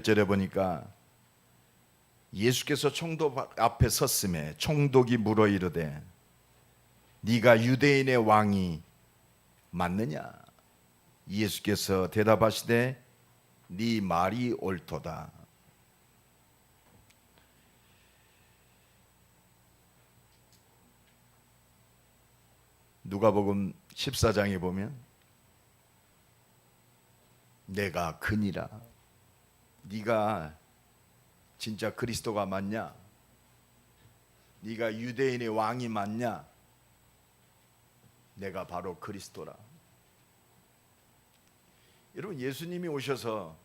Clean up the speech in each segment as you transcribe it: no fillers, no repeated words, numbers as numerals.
21절에 보니까 예수께서 총독 앞에 섰음에 총독이 물어 이르되 네가 유대인의 왕이 맞느냐? 예수께서 대답하시되 네 말이 옳도다. 누가복음 14장에 보면 내가 그니라. 네가 진짜 그리스도가 맞냐? 네가 유대인의 왕이 맞냐? 내가 바로 그리스도라. 여러분, 예수님이 오셔서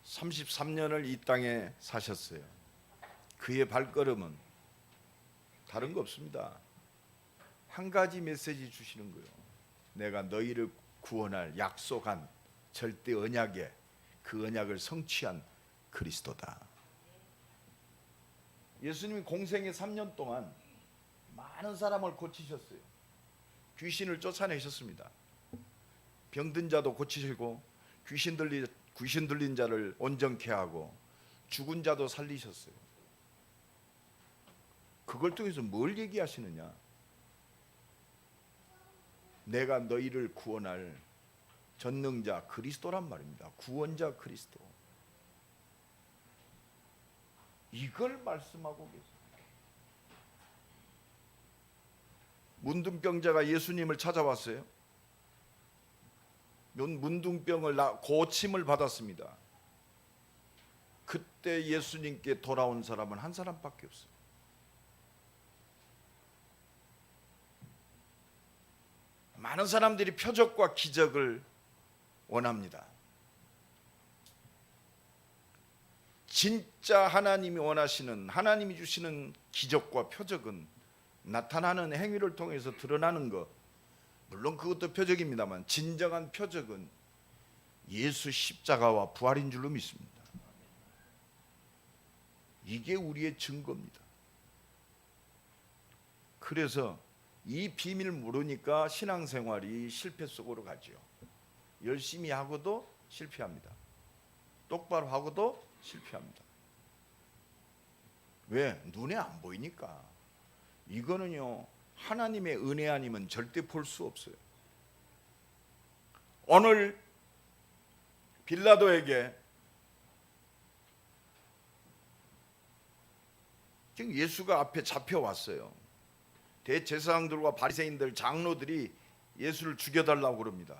33년을 이 땅에 사셨어요. 그의 발걸음은 다른 거 없습니다. 한 가지 메시지 주시는 거예요. 내가 너희를 구원할 약속한 절대 언약에 그 언약을 성취한 그리스도다. 예수님이 공생의 3년 동안 많은 사람을 고치셨어요. 귀신을 쫓아내셨습니다. 병든 자도 고치시고 귀신 들린 자를 온전케 하고 죽은 자도 살리셨어요. 그걸 통해서 뭘 얘기하시느냐? 내가 너희를 구원할 전능자 그리스도란 말입니다. 구원자 그리스도. 이걸 말씀하고 계세요. 문둥병자가 예수님을 찾아왔어요. 문둥병을 고침을 받았습니다. 그때 예수님께 돌아온 사람은 한 사람밖에 없어요. 많은 사람들이 표적과 기적을 원합니다. 진짜 하나님이 원하시는, 하나님이 주시는 기적과 표적은 나타나는 행위를 통해서 드러나는 것, 물론 그것도 표적입니다만 진정한 표적은 예수 십자가와 부활인 줄로 믿습니다. 이게 우리의 증거입니다. 그래서 이 비밀을 모르니까 신앙생활이 실패 속으로 가죠. 열심히 하고도 실패합니다. 똑바로 하고도 실패합니다. 왜? 눈에 안 보이니까. 이거는요, 하나님의 은혜 아니면 절대 볼 수 없어요. 오늘 빌라도에게 지금 예수가 앞에 잡혀왔어요. 대제사장들과 바리새인들, 장로들이 예수를 죽여달라고 그럽니다.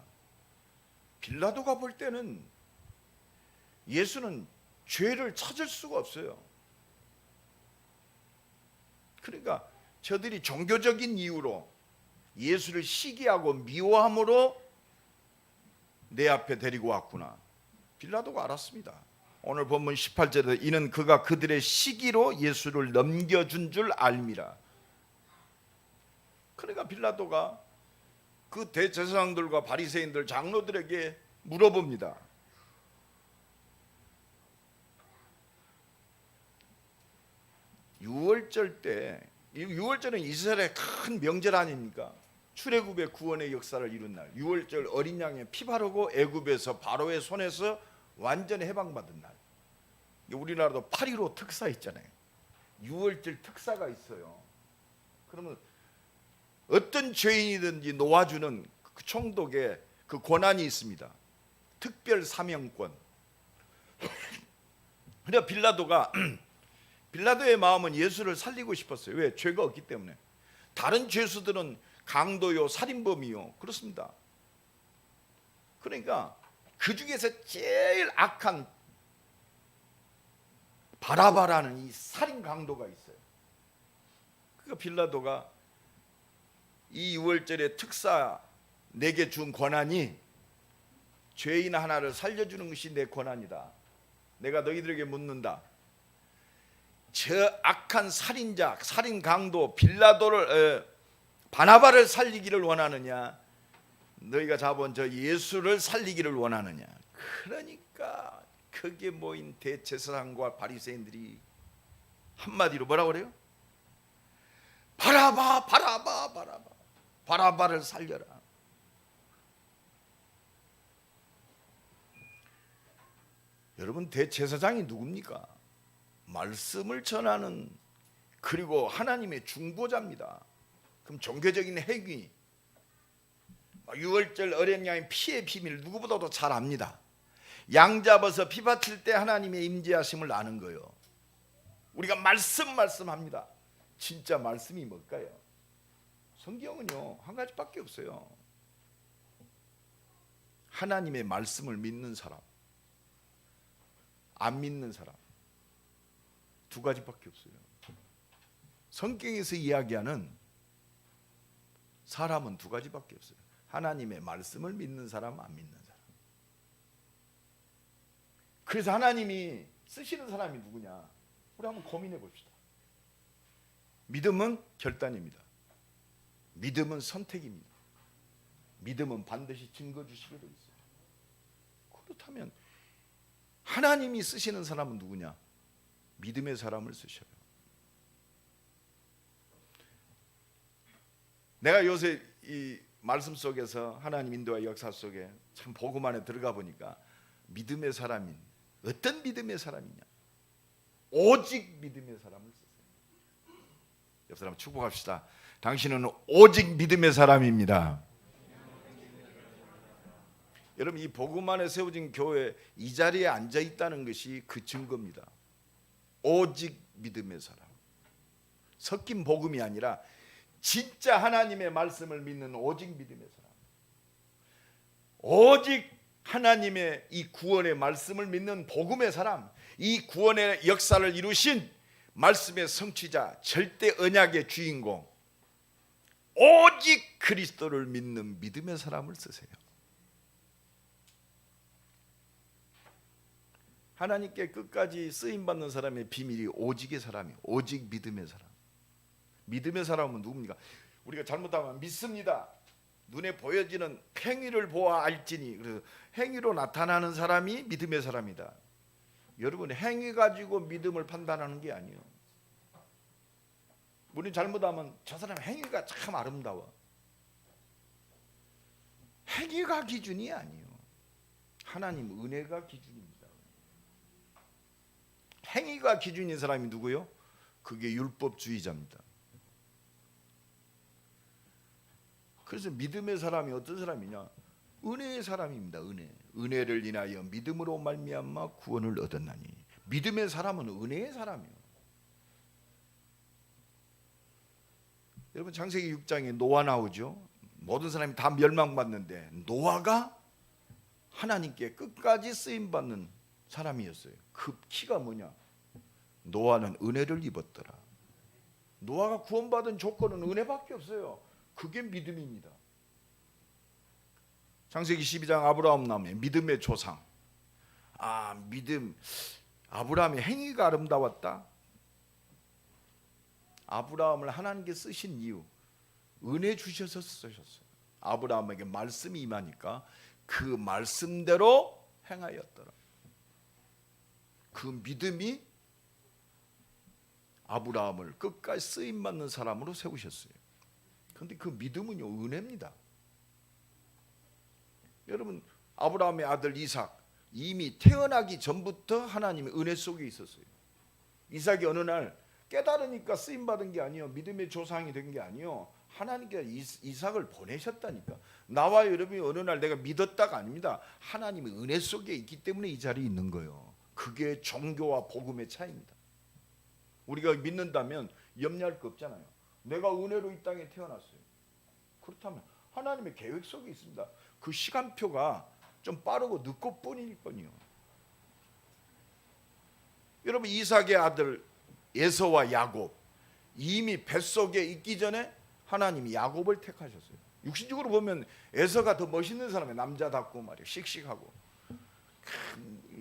빌라도가 볼 때는 예수는 죄를 찾을 수가 없어요. 그러니까 저들이 종교적인 이유로 예수를 시기하고 미워함으로 내 앞에 데리고 왔구나. 빌라도가 알았습니다. 오늘 본문 18절에 이는 그가 그들의 시기로 예수를 넘겨준 줄 알미라. 그러니까 빌라도가 그 대제사장들과 바리새인들, 장로들에게 물어봅니다. 유월절 때, 6월절은 이스라엘의 큰 명절 아닙니까? 출애굽의 구원의 역사를 이룬 날. 6월절 어린 양의 피 바르고 애굽에서 바로의 손에서 완전히 해방받은 날. 우리나라도 8.15 특사 있잖아요. 6월절 특사가 있어요. 그러면 어떤 죄인이든지 놓아주는 그 총독의 그 권한이 있습니다. 특별 사명권. 그러나 빌라도의 마음은 예수를 살리고 싶었어요. 왜? 죄가 없기 때문에. 다른 죄수들은 강도요, 살인범이요, 그렇습니다. 그러니까 그 중에서 제일 악한 바라바라는 이 살인 강도가 있어요. 그러니까 빌라도가 이 6월절의 특사 내게 준 권한이 죄인 하나를 살려주는 것이 내 권한이다. 내가 너희들에게 묻는다. 저 악한 살인자, 살인 강도 바나바를 살리기를 원하느냐, 너희가 잡은 저 예수를 살리기를 원하느냐. 그러니까 거기에 모인 대제사장과 바리새인들이 한마디로 뭐라고 그래요? 바라바, 바라바, 바라바. 바라바를 살려라. 여러분, 대제사장이 누굽니까? 말씀을 전하는, 그리고 하나님의 중보자입니다. 그럼 종교적인 행위, 유월절 어린 양의 피의 비밀 누구보다도 잘 압니다. 양 잡아서 피 바칠 때 하나님의 임재하심을 아는 거예요. 우리가 말씀합니다. 진짜 말씀이 뭘까요? 성경은요 한 가지밖에 없어요. 하나님의 말씀을 믿는 사람, 안 믿는 사람, 두 가지밖에 없어요. 성경에서 이야기하는 사람은 두 가지밖에 없어요. 하나님의 말씀을 믿는 사람, 안 믿는 사람. 그래서 하나님이 쓰시는 사람이 누구냐? 우리 한번 고민해 봅시다. 믿음은 결단입니다. 믿음은 선택입니다. 믿음은 반드시 증거 주시게 돼 있어요. 그렇다면 하나님이 쓰시는 사람은 누구냐? 믿음의 사람을 쓰셔요. 내가 요새 이 말씀 속에서 하나님 인도와 역사 속에 참 복음 안에 들어가 보니까 믿음의 사람인, 어떤 믿음의 사람이냐? 오직 믿음의 사람을 쓰세요. 옆 사람 축복합시다. 당신은 오직 믿음의 사람입니다. 여러분, 이 복음 안에 세워진 교회 이 자리에 앉아 있다는 것이 그 증거입니다. 오직 믿음의 사람. 섞인 복음이 아니라 진짜 하나님의 말씀을 믿는 오직 믿음의 사람. 오직 하나님의 이 구원의 말씀을 믿는 복음의 사람, 이 구원의 역사를 이루신 말씀의 성취자, 절대 언약의 주인공, 오직 그리스도를 믿는 믿음의 사람을 쓰세요. 하나님께 끝까지 쓰임받는 사람의 비밀이 오직의 사람이에요. 오직 믿음의 사람. 믿음의 사람은 누굽니까? 우리가 잘못하면 믿습니다. 눈에 보여지는 행위를 보아 알지니, 그래서 행위로 나타나는 사람이 믿음의 사람이다. 여러분, 행위 가지고 믿음을 판단하는 게 아니에요. 우리 잘못하면 저 사람 행위가 참 아름다워. 행위가 기준이 아니에요. 하나님 은혜가 기준입니다. 행위가 기준인 사람이 누구요? 그게 율법주의자입니다. 그래서 믿음의 사람이 어떤 사람이냐? 은혜의 사람입니다. 은혜를 인하여 믿음으로 말미암아 구원을 얻었나니. 믿음의 사람은 은혜의 사람이에요. 여러분, 창세기 6장에 노아 나오죠. 모든 사람이 다 멸망받는데 노아가 하나님께 끝까지 쓰임받는 사람이었어요. 그 키가 뭐냐? 노아는 은혜를 입었더라. 노아가 구원받은 조건은 은혜밖에 없어요. 그게 믿음입니다. 창세기 12장 아브라함 나오면 믿음의 조상. 믿음. 아브라함의 행위가 아름다웠다. 아브라함을 하나님께 쓰신 이유, 은혜 주셔서 쓰셨어요. 아브라함에게 말씀이 임하니까 그 말씀대로 행하였더라. 그 믿음이 아브라함을 끝까지 쓰임받는 사람으로 세우셨어요. 그런데 그 믿음은요, 은혜입니다. 여러분, 아브라함의 아들 이삭, 이미 태어나기 전부터 하나님의 은혜 속에 있었어요. 이삭이 어느 날 깨달으니까 쓰임받은 게 아니에요. 믿음의 조상이 된 게 아니에요. 하나님께서 이삭을 보내셨다니까. 나와 여러분이 어느 날 내가 믿었다가 아닙니다. 하나님의 은혜 속에 있기 때문에 이 자리에 있는 거예요. 그게 종교와 복음의 차이입니다. 우리가 믿는다면 염려할 거 없잖아요. 내가 은혜로 이 땅에 태어났어요. 그렇다면 하나님의 계획 속에 있습니다. 그 시간표가 좀 빠르고 늦고 뿐일 뿐이요. 여러분, 이삭의 아들 에서와 야곱, 이미 뱃속에 있기 전에 하나님이 야곱을 택하셨어요. 육신적으로 보면 에서가 더 멋있는 사람이에요. 남자답고 말이에요. 씩씩하고.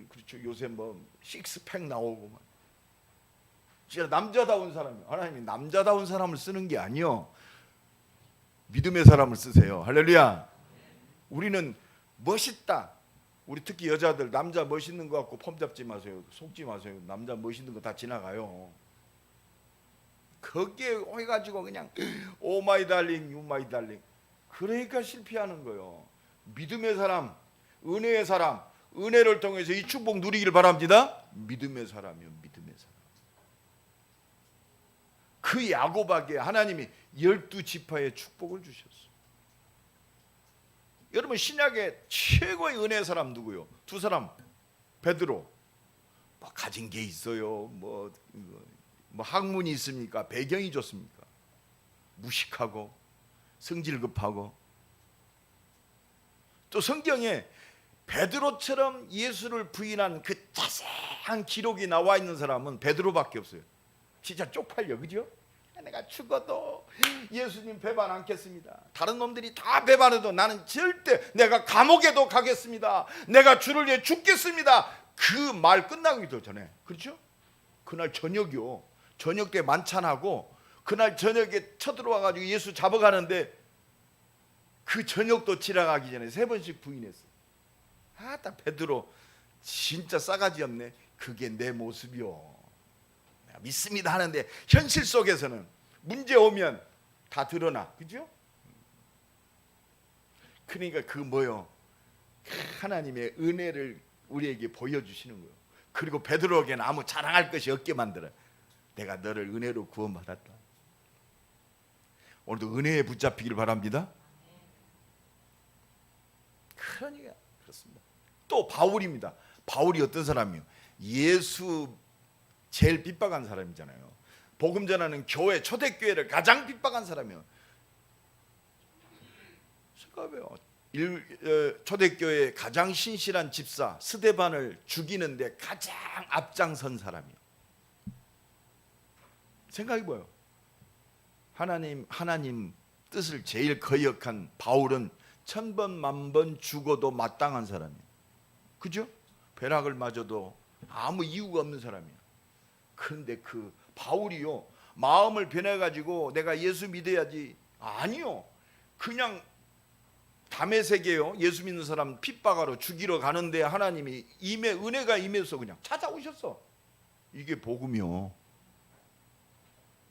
그렇죠. 요새 뭐 식스팩 나오고 막. 진짜 남자다운 사람이에요. 하나님이 남자다운 사람을 쓰는 게 아니요, 믿음의 사람을 쓰세요. 할렐루야. 우리는 멋있다. 우리 특히 여자들 남자 멋있는 거 갖고 폼 잡지 마세요. 속지 마세요. 남자 멋있는 거 다 지나가요. 거기에 해가지고 그냥 오 마이 달링, 유 마이 달링. 그러니까 실패하는 거예요. 믿음의 사람, 은혜의 사람, 은혜를 통해서 이 축복 누리기를 바랍니다. 믿음의 사람이요, 믿음의 사람. 그 야곱에게 하나님이 12지파의 축복을 주셨어요. 여러분, 신약의 최고의 은혜의 사람 누구요? 두 사람. 베드로. 뭐 가진 게 있어요? 뭐 학문이 있습니까? 배경이 좋습니까? 무식하고 성질 급하고. 또 성경에 베드로처럼 예수를 부인한 그 자세한 기록이 나와 있는 사람은 베드로밖에 없어요. 진짜 쪽팔려, 그죠? 내가 죽어도 예수님 배반 않겠습니다. 다른 놈들이 다 배반해도 나는 절대, 내가 감옥에도 가겠습니다, 내가 주를 위해 죽겠습니다, 그 말 끝나기도 전에, 그렇죠? 그날 저녁이요, 저녁 때 만찬하고 그날 저녁에 쳐들어와 가지고 예수 잡아가는데 그 저녁도 지나가기 전에 3번씩 부인했어요. 딱 베드로 진짜 싸가지 없네. 그게 내 모습이요, 내가 믿습니다 하는데 현실 속에서는 문제 오면 다 드러나, 그죠? 그러니까 그 뭐요, 하나님의 은혜를 우리에게 보여주시는 거예요. 그리고 베드로에게는 아무 자랑할 것이 없게 만들어요. 내가 너를 은혜로 구원받았다. 오늘도 은혜에 붙잡히기를 바랍니다. 그러니까 그렇습니다. 또 바울입니다. 바울이 어떤 사람이요? 예수 제일 핍박한 사람이잖아요. 복음 전하는 교회, 초대교회를 가장 핍박한 사람이요. 생각해요. 초대교회의 가장 신실한 집사 스데반을 죽이는데 가장 앞장선 사람이요. 생각해봐요. 하나님 뜻을 제일 거역한 바울은 1000번 만번 죽어도 마땅한 사람이에요. 그죠? 벼락을 맞아도 아무 이유가 없는 사람이에요. 그런데 그 바울이요, 마음을 변해가지고 내가 예수 믿어야지, 아니요, 그냥 다메섹에요, 예수 믿는 사람 핍박하러 죽이러 가는데 하나님이 은혜가 임해서 그냥 찾아오셨어. 이게 복음이요.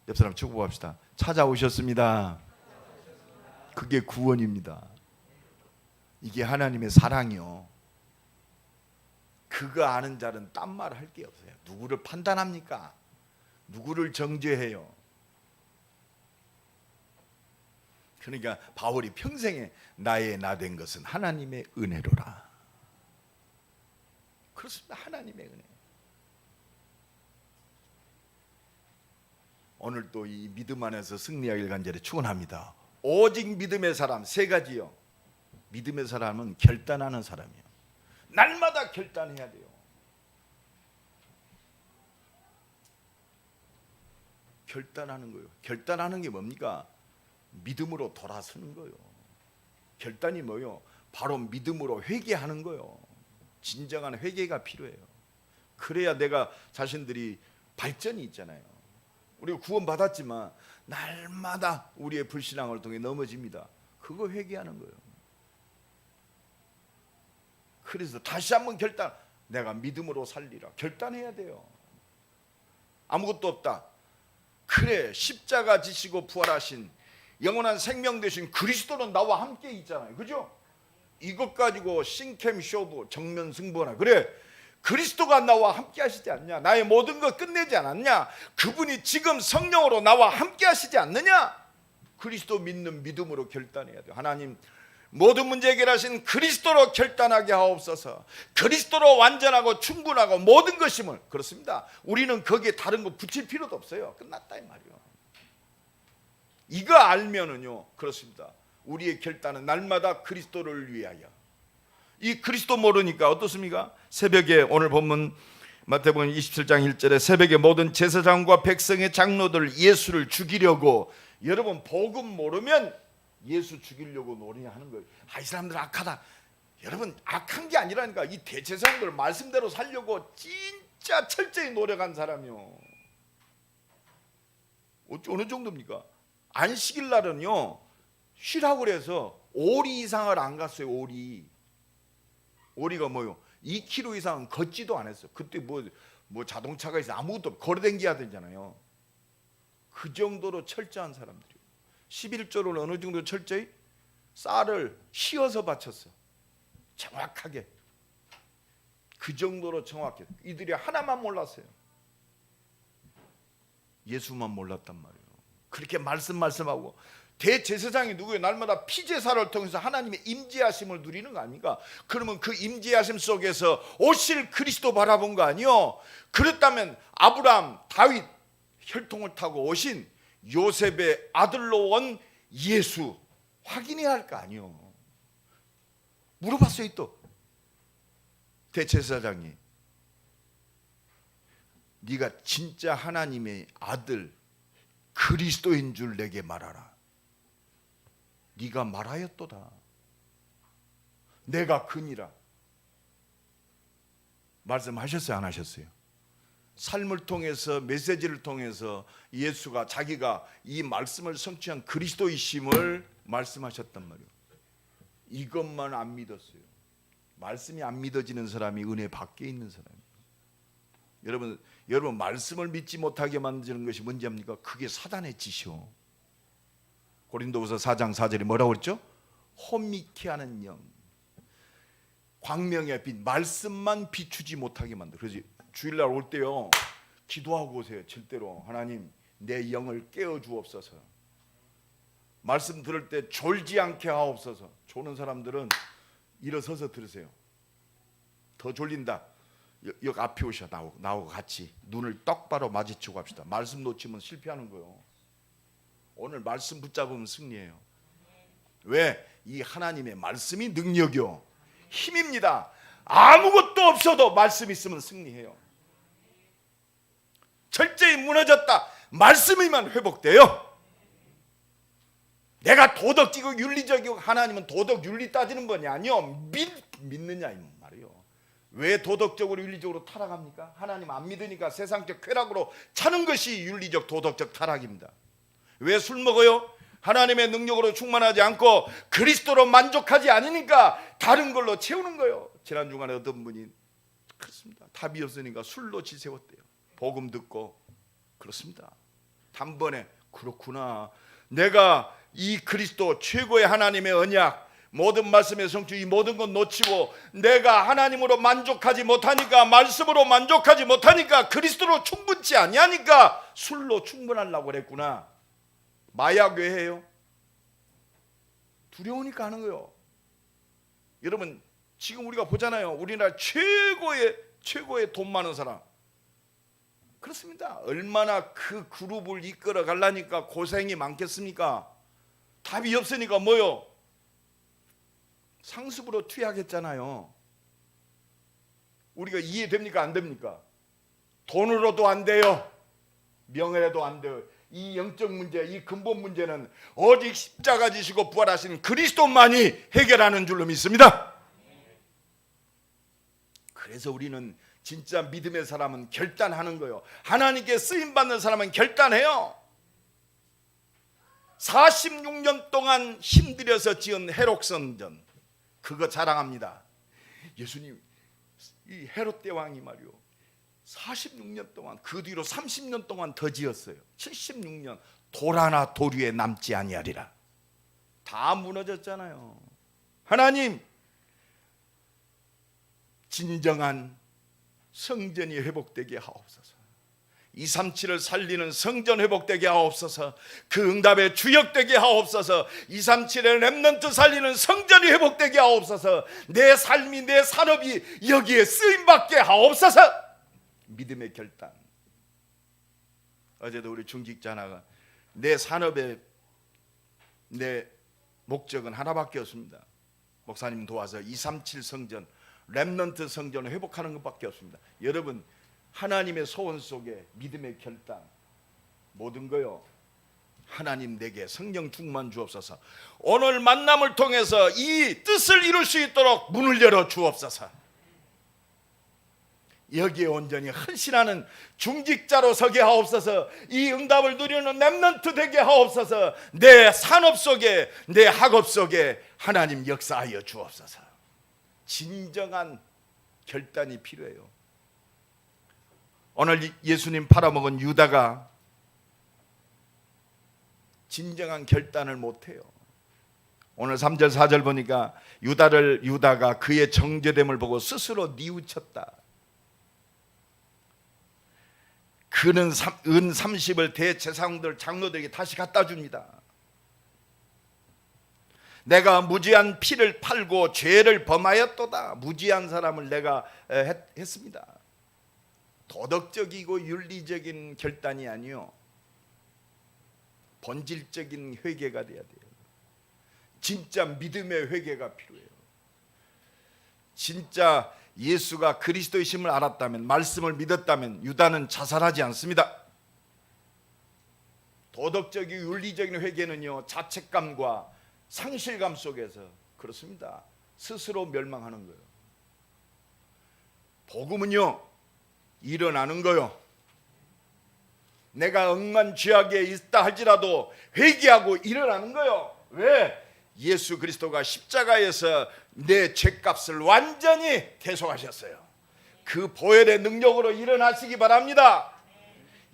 옆 사람 축복합시다. 찾아오셨습니다. 그게 구원입니다. 이게 하나님의 사랑이요. 그거 아는 자는 딴 말 할 게 없어요. 누구를 판단합니까? 누구를 정죄해요? 그러니까 바울이 평생에 나의 나 된 것은 하나님의 은혜로라. 그렇습니다. 하나님의 은혜. 오늘 또 이 믿음 안에서 승리하길 간절히 축원합니다. 오직 믿음의 사람 3가지요. 믿음의 사람은 결단하는 사람이에요. 날마다 결단해야 돼요. 결단하는 거예요. 결단하는 게 뭡니까? 믿음으로 돌아서는 거예요. 결단이 뭐예요? 바로 믿음으로 회개하는 거예요. 진정한 회개가 필요해요. 그래야 내가 자신들이 발전이 있잖아요. 우리가 구원받았지만 날마다 우리의 불신앙을 통해 넘어집니다. 그거 회개하는 거예요. 그래서 다시 한번 내가 믿음으로 살리라. 결단해야 돼요. 아무것도 없다. 그래, 십자가 지시고 부활하신 영원한 생명 되신 그리스도는 나와 함께 있잖아요. 그죠? 이것 가지고 신캠 쇼부 정면 승부나, 그래, 그리스도가 나와 함께 하시지 않냐? 나의 모든 것 끝내지 않았냐? 그분이 지금 성령으로 나와 함께 하시지 않느냐? 그리스도 믿는 믿음으로 결단해야 돼요. 하나님, 모든 문제 해결하신 그리스도로 결단하게 하옵소서. 그리스도로 완전하고 충분하고 모든 것임을. 그렇습니다. 우리는 거기에 다른 거 붙일 필요도 없어요. 끝났다 이 말이요. 이거 알면은요, 그렇습니다. 우리의 결단은 날마다 그리스도를 위하여. 이 그리스도 모르니까 어떻습니까? 새벽에 오늘 본문 마태복음 27장 1절에 새벽에 모든 제사장과 백성의 장로들 예수를 죽이려고, 여러분 복음 모르면 예수 죽이려고 노래하는 거예요. 이 사람들 악하다. 여러분 악한 게 아니라니까. 이 대제사장들 말씀대로 살려고 진짜 철저히 노력한 사람이요. 어느 정도입니까? 안식일 날은요 쉬라고 그래서 오리 이상을 안 갔어요. 오리가 뭐요? 2km 이상은 걷지도 않았어요. 그때 뭐 자동차가 있어 아무것도 없고 걸어댕겨야 되잖아요. 그 정도로 철저한 사람들이요. 11조를 어느 정도 철저히 쌀을 휘어서 바쳤어. 정확하게. 그 정도로 정확해. 이들이 하나만 몰랐어요. 예수만 몰랐단 말이에요. 그렇게 말씀하고 대제사장이 누구예요? 날마다 피제사를 통해서 하나님의 임재하심을 누리는 거 아닌가? 그러면 그 임재하심 속에서 오실 그리스도 바라본 거 아니요? 그렇다면 아브라함, 다윗 혈통을 타고 오신 요셉의 아들로 온 예수 확인해야 할 거 아니요? 물어봤어요. 또 대제사장이 네가 진짜 하나님의 아들 그리스도인 줄 내게 말하라. 네가 말하였도다. 내가 그니라. 말씀하셨어요? 안 하셨어요? 삶을 통해서, 메시지를 통해서 예수가 자기가 이 말씀을 성취한 그리스도이심을 말씀하셨단 말이에요. 이것만 안 믿었어요. 말씀이 안 믿어지는 사람이 은혜 밖에 있는 사람이에요. 여러분 말씀을 믿지 못하게 만드는 것이 뭔지 압니까? 그게 사단의 짓이요. 고린도후서 4장 4절에 뭐라고 그랬죠? 혼미케 하는 영, 광명의 빛, 말씀만 비추지 못하게 만들어. 그래서 주일날 올 때요 기도하고 오세요. 절대로 하나님 내 영을 깨워 주옵소서. 말씀 들을 때 졸지 않게 하옵소서. 조는 사람들은 일어서서 들으세요. 더 졸린다. 여기 앞에 오셔. 나하고 같이 눈을 똑바로 마주치고 합시다. 말씀 놓치면 실패하는 거예요. 오늘 말씀 붙잡으면 승리해요. 왜? 이 하나님의 말씀이 능력이요 힘입니다. 아무것도 없어도 말씀 있으면 승리해요. 철저히 무너졌다. 말씀이만 회복돼요. 내가 도덕적이고 윤리적이고 하나님은 도덕 윤리 따지는 분이 아니요. 믿느냐 이 말이요. 왜 도덕적으로 윤리적으로 타락합니까? 하나님 안 믿으니까 세상적 쾌락으로 차는 것이 윤리적 도덕적 타락입니다. 왜 술 먹어요? 하나님의 능력으로 충만하지 않고 그리스도로 만족하지 않으니까 다른 걸로 채우는 거예요. 지난 주간에 어떤 분이 그렇습니다. 답이 없으니까 술로 지새웠대요. 복음 듣고 그렇습니다. 단번에 그렇구나. 내가 이 그리스도 최고의 하나님의 언약 모든 말씀의 성취 이 모든 것 놓치고 내가 하나님으로 만족하지 못하니까 말씀으로 만족하지 못하니까 그리스도로 충분치 아니하니까 술로 충분하려고 그랬구나. 마약 왜 해요? 두려우니까 하는 거예요. 여러분 지금 우리가 보잖아요. 우리나라 최고의 돈 많은 사람 그렇습니다. 얼마나 그 그룹을 이끌어 가려니까 고생이 많겠습니까? 답이 없으니까 뭐요? 상습으로 투약했잖아요. 우리가 이해됩니까? 안 됩니까? 돈으로도 안 돼요. 명예로도 안 돼요. 이 영적 문제, 이 근본 문제는 오직 십자가 지시고 부활하신 그리스도만이 해결하는 줄로 믿습니다. 그래서 우리는 진짜 믿음의 사람은 결단하는 거예요. 하나님께 쓰임받는 사람은 결단해요. 46년 동안 힘들여서 지은 헤롯성전 그거 자랑합니다. 예수님 이 헤롯 대왕이 말이요 46년 동안 그 뒤로 30년 동안 더 지었어요. 76년 돌 하나 돌 위에 남지 아니하리라. 다 무너졌잖아요. 하나님 진정한 성전이 회복되게 하옵소서. 237을 살리는 성전 회복되게 하옵소서. 그 응답의 주역되게 하옵소서. 237의 렘넌트 살리는 성전이 회복되게 하옵소서. 내 삶이 내 산업이 여기에 쓰임받게 하옵소서. 믿음의 결단. 어제도 우리 중직자 하나가 내 산업의 내 목적은 하나밖에 없습니다. 목사님 도와서 237 성전 렘넌트 성전을 회복하는 것밖에 없습니다. 여러분 하나님의 소원 속에 믿음의 결단 모든 거요. 하나님 내게 성령 충만 주옵소서. 오늘 만남을 통해서 이 뜻을 이룰 수 있도록 문을 열어 주옵소서. 여기에 온전히 헌신하는 중직자로 서게 하옵소서. 이 응답을 누리는 렘넌트 되게 하옵소서. 내 산업 속에 내 학업 속에 하나님 역사하여 주옵소서. 진정한 결단이 필요해요. 오늘 예수님 팔아먹은 유다가 진정한 결단을 못해요. 오늘 3절 4절 보니까 유다가 그의 정죄됨을 보고 스스로 뉘우쳤다. 그는 은 30을 대제사장들 장로들에게 다시 갖다 줍니다. 내가 무지한 피를 팔고 죄를 범하였도다. 무지한 사람을 내가 했습니다. 도덕적이고 윤리적인 결단이 아니요, 본질적인 회개가 돼야 돼요. 진짜 믿음의 회개가 필요해요. 진짜 예수가 그리스도이심을 알았다면, 말씀을 믿었다면 유다는 자살하지 않습니다. 도덕적인 윤리적인 회개는요, 자책감과 상실감 속에서 그렇습니다. 스스로 멸망하는 거예요. 복음은요, 일어나는 거요. 내가 억만죄악에 있다 할지라도 회개하고 일어나는 거요. 왜? 예수 그리스도가 십자가에서 내 죄값을 완전히 대속하셨어요. 그 보혈의 능력으로 일어나시기 바랍니다.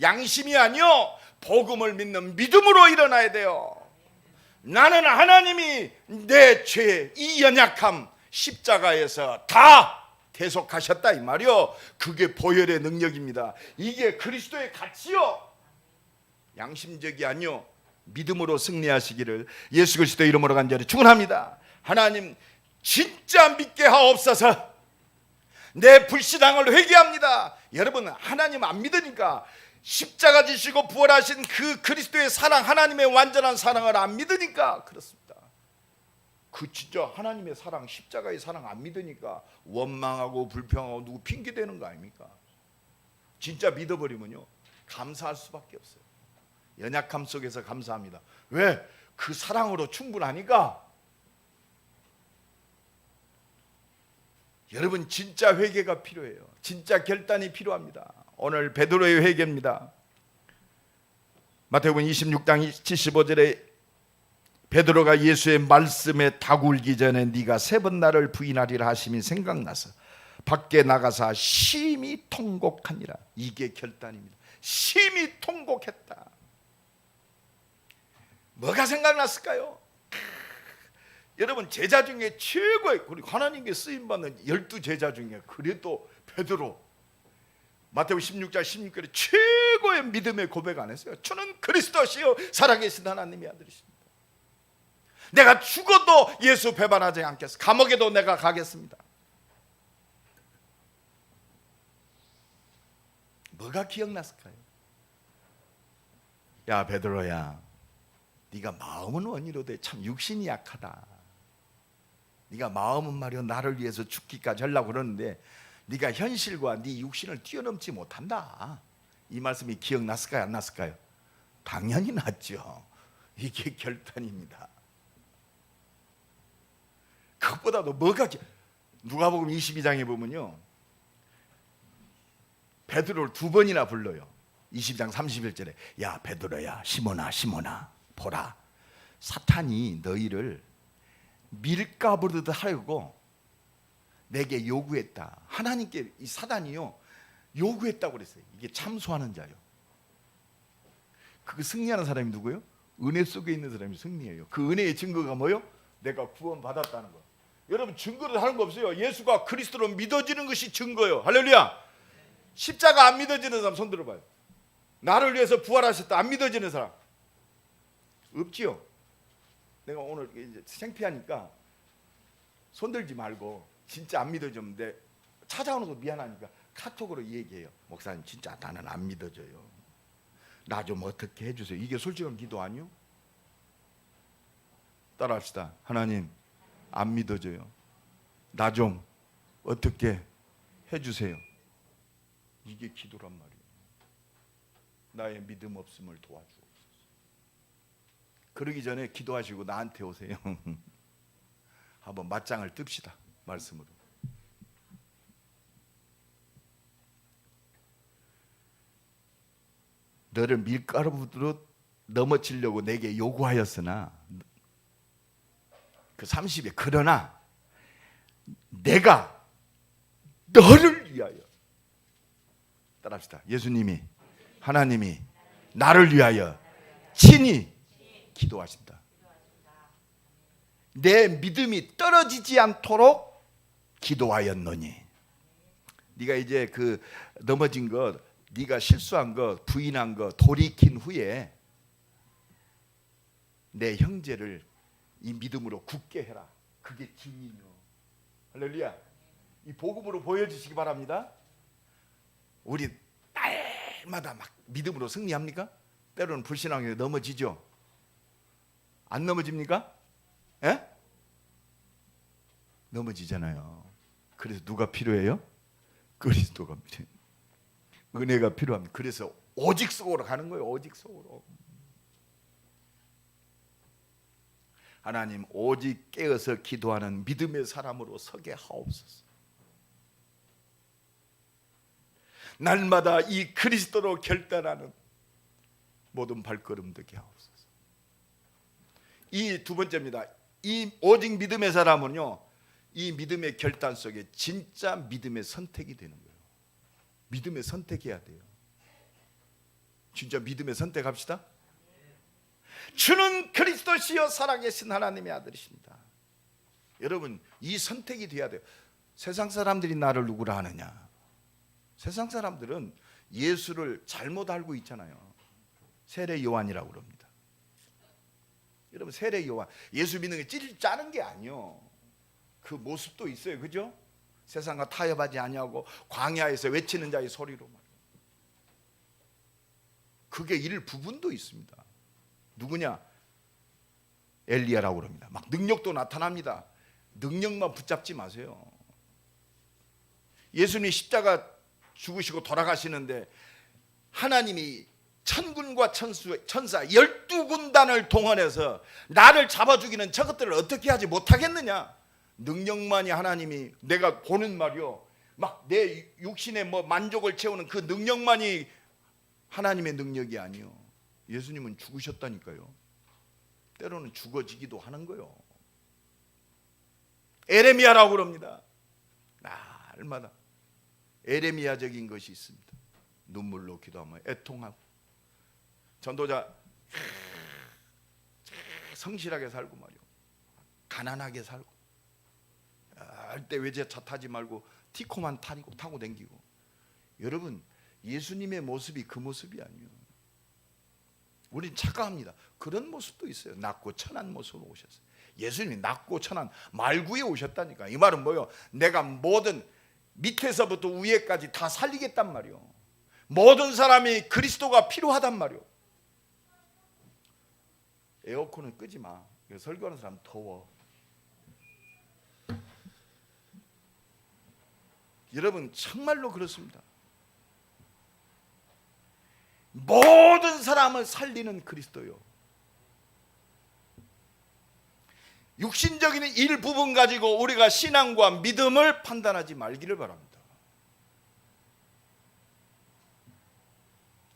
양심이 아니요, 복음을 믿는 믿음으로 일어나야 돼요. 나는 하나님이 내 죄, 이 연약함 십자가에서 다 대속하셨다 이 말이요. 그게 보혈의 능력입니다. 이게 그리스도의 가치요. 양심적이 아니요, 믿음으로 승리하시기를 예수 그리스도의 이름으로 간절히 축원합니다. 하나님 진짜 믿게 하옵소서. 내 불신앙을 회개합니다. 여러분, 하나님 안 믿으니까, 십자가 지시고 부활하신 그 그리스도의 사랑, 하나님의 완전한 사랑을 안 믿으니까 그렇습니다. 그 진짜 하나님의 사랑, 십자가의 사랑 안 믿으니까 원망하고 불평하고 누구 핑계 대는 거 아닙니까? 진짜 믿어버리면요, 감사할 수밖에 없어요. 연약함 속에서 감사합니다. 왜? 그 사랑으로 충분하니까. 여러분, 진짜 회개가 필요해요. 진짜 결단이 필요합니다. 오늘 베드로의 회개입니다. 마태복음 26장 75절에 베드로가 예수의 말씀에 다굴기 전에 네가 3번 나를 부인하리라 하심이 생각나서 밖에 나가서 심히 통곡하니라. 이게 결단입니다. 심히 통곡했다. 뭐가 생각났을까요? 여러분, 제자 중에 최고의, 그리고 하나님께 쓰임받는 12제자 중에 그래도 베드로, 마태복음 16장 16절에 최고의 믿음의 고백 안 했어요? 주는 그리스도시요 살아계신 하나님의 아들이십니다. 내가 죽어도 예수 배반하지 않겠어. 감옥에도 내가 가겠습니다. 뭐가 기억났을까요? 야 베드로야, 네가 마음은 원이로되 참 육신이 약하다. 네가 마음은 말이야 나를 위해서 죽기까지 하려고 그러는데 네가 현실과 네 육신을 뛰어넘지 못한다. 이 말씀이 기억났을까요? 안 났을까요? 당연히 났죠. 이게 결단입니다. 그것보다도 뭐가, 누가복음 22장에 보면요, 베드로를 2번이나 불러요. 22장 31절에 야 베드로야, 시몬아 시몬아, 보라, 사탄이 너희를 밀가부르듯 하려고 내게 요구했다. 하나님께 이 사단이요 요구했다고 그랬어요. 이게 참소하는 자요. 그 승리하는 사람이 누구예요? 은혜 속에 있는 사람이 승리해요. 그 은혜의 증거가 뭐예요? 내가 구원받았다는 거. 여러분, 증거를 하는 거 없어요. 예수가 그리스도로 믿어지는 것이 증거예요. 할렐루야. 십자가 안 믿어지는 사람 손 들어봐요. 나를 위해서 부활하셨다 안 믿어지는 사람 없지요. 내가 오늘 이제 창피하니까 손들지 말고, 진짜 안 믿어지면 내 찾아오는 거 미안하니까 카톡으로 얘기해요. 목사님 진짜 나는 안 믿어져요. 나 좀 어떻게 해주세요. 이게 솔직한 기도 아니요? 따라합시다. 하나님 안 믿어져요. 나 좀 어떻게 해주세요. 이게 기도란 말이에요. 나의 믿음 없음을 도와주옵소서. 그러기 전에 기도하시고 나한테 오세요. 한번 맞짱을 뜹시다. 말씀으로. 너를 밀가루로 넘어지려고 내게 요구하였으나 그 30에 그러나 내가 너를 위하여, 따라합시다. 예수님이, 하나님이 나를 위하여 친히 기도하신다. 내 믿음이 떨어지지 않도록 기도하였노니. 네가 이제 그 넘어진 것, 네가 실수한 것, 부인한 것 돌이킨 후에 내 형제를 이 믿음으로 굳게 해라. 그게 기이며. 할렐루야. 이 복음으로 보여주시기 바랍니다. 우리 날마다 막 믿음으로 승리합니까? 때로는 불신앙에 넘어지죠. 안 넘어집니까? 예? 넘어지잖아요. 그래서 누가 필요해요? 그리스도가 필요해요. 은혜가 필요합니다. 그래서 오직 속으로 가는 거예요. 오직 속으로. 하나님, 오직 깨어서 기도하는 믿음의 사람으로 서게 하옵소서. 날마다 이 그리스도로 결단하는 모든 발걸음 되게 하옵소서. 이 두 번째입니다. 이 오직 믿음의 사람은요, 이 믿음의 결단 속에 진짜 믿음의 선택이 되는 거예요. 믿음의 선택해야 돼요. 진짜 믿음의 선택합시다. 주는 그리스도시요 살아계신 하나님의 아들이십니다. 여러분, 이 선택이 돼야 돼요. 세상 사람들이 나를 누구라 하느냐? 세상 사람들은 예수를 잘못 알고 있잖아요. 세례 요한이라고 그럽니다. 여러분, 세례 요한, 예수 믿는 게 찌릿 짜는 게 아니요. 그 모습도 있어요. 그죠? 세상과 타협하지 아니하고 광야에서 외치는 자의 소리로 말이에요. 그게 일부분도 있습니다. 누구냐? 엘리야라고 그럽니다. 막 능력도 나타납니다. 능력만 붙잡지 마세요. 예수님이 십자가 죽으시고 돌아가시는데 하나님이 천군과 천사 12군단을 동원해서 나를 잡아 죽이는 저것들을 어떻게 하지 못하겠느냐? 능력만이 하나님이, 내가 보는 말이요, 막 내 육신의 뭐 만족을 채우는 그 능력만이 하나님의 능력이 아니요. 예수님은 죽으셨다니까요. 때로는 죽어지기도 하는 거요. 에레미야라고 그럽니다. 날마다 에레미야적인 것이 있습니다. 눈물로 기도하며 애통하고, 전도자 성실하게 살고 말이요, 가난하게 살고, 절대 외제차 타지 말고 티코만 타고 댕기고. 여러분, 예수님의 모습이 그 모습이 아니에요. 우린 착각합니다. 그런 모습도 있어요. 낮고 천한 모습으로 오셨어요. 예수님이 낮고 천한 말구에 오셨다니까. 이 말은 뭐예요? 내가 모든 밑에서부터 위에까지 다 살리겠단 말이요. 모든 사람이 그리스도가 필요하단 말이요. 에어컨은 끄지 마. 설교하는 사람 더워. 여러분, 정말로 그렇습니다. 모든 사람을 살리는 그리스도요. 육신적인 일부분 가지고 우리가 신앙과 믿음을 판단하지 말기를 바랍니다.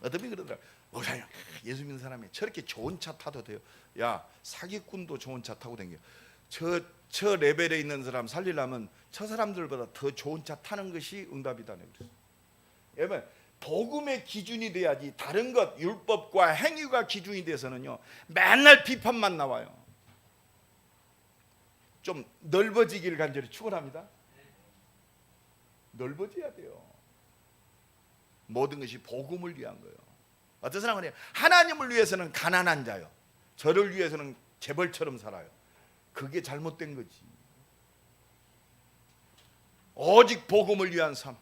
어떤 분이 그러더라. 목사님, 예수 믿는 사람이 저렇게 좋은 차 타도 돼요? 야, 사기꾼도 좋은 차 타고 다녀. 저 레벨에 있는 사람 살리려면 저 사람들보다 더 좋은 차 타는 것이 응답이다. 여러분, 복음의 기준이 돼야지. 다른 것, 율법과 행위가 기준이 돼서는요, 맨날 비판만 나와요. 좀 넓어지기를 간절히 축원합니다. 넓어져야 돼요. 모든 것이 복음을 위한 거예요. 어떤 사람은 그래요. 하나님을 위해서는 가난한 자요, 저를 위해서는 재벌처럼 살아요. 그게 잘못된 거지. 오직 복음을 위한 삶,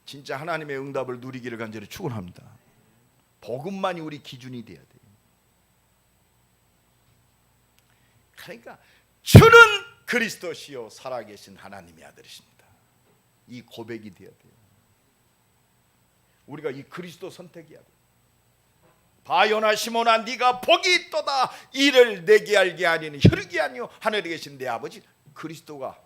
진짜 하나님의 응답을 누리기를 간절히 축원합니다. 복음만이 우리 기준이 돼야 돼요. 그러니까 주는 그리스도시요 살아계신 하나님의 아들이십니다. 이 고백이 돼야 돼요. 우리가 이 그리스도 선택해야 돼요. 바요나 시몬아, 네가 복이 있도다. 이를 내게 알게 하리니 혈육이 아니요 하늘에 계신 내 아버지. 그리스도가,